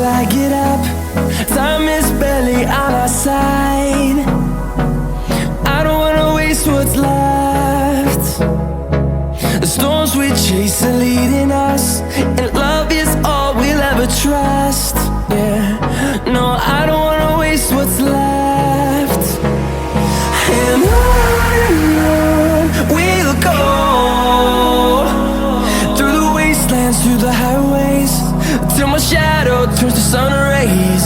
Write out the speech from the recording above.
till I get up. Time is barely on our side. I don't wanna waste what's left. The storms we chase are leading us, and love is all we'll ever trust. Yeah, no, I don't wanna waste what's left. And on we'll go, through the wastelands, through the highways, till my shadow turns to sun rays.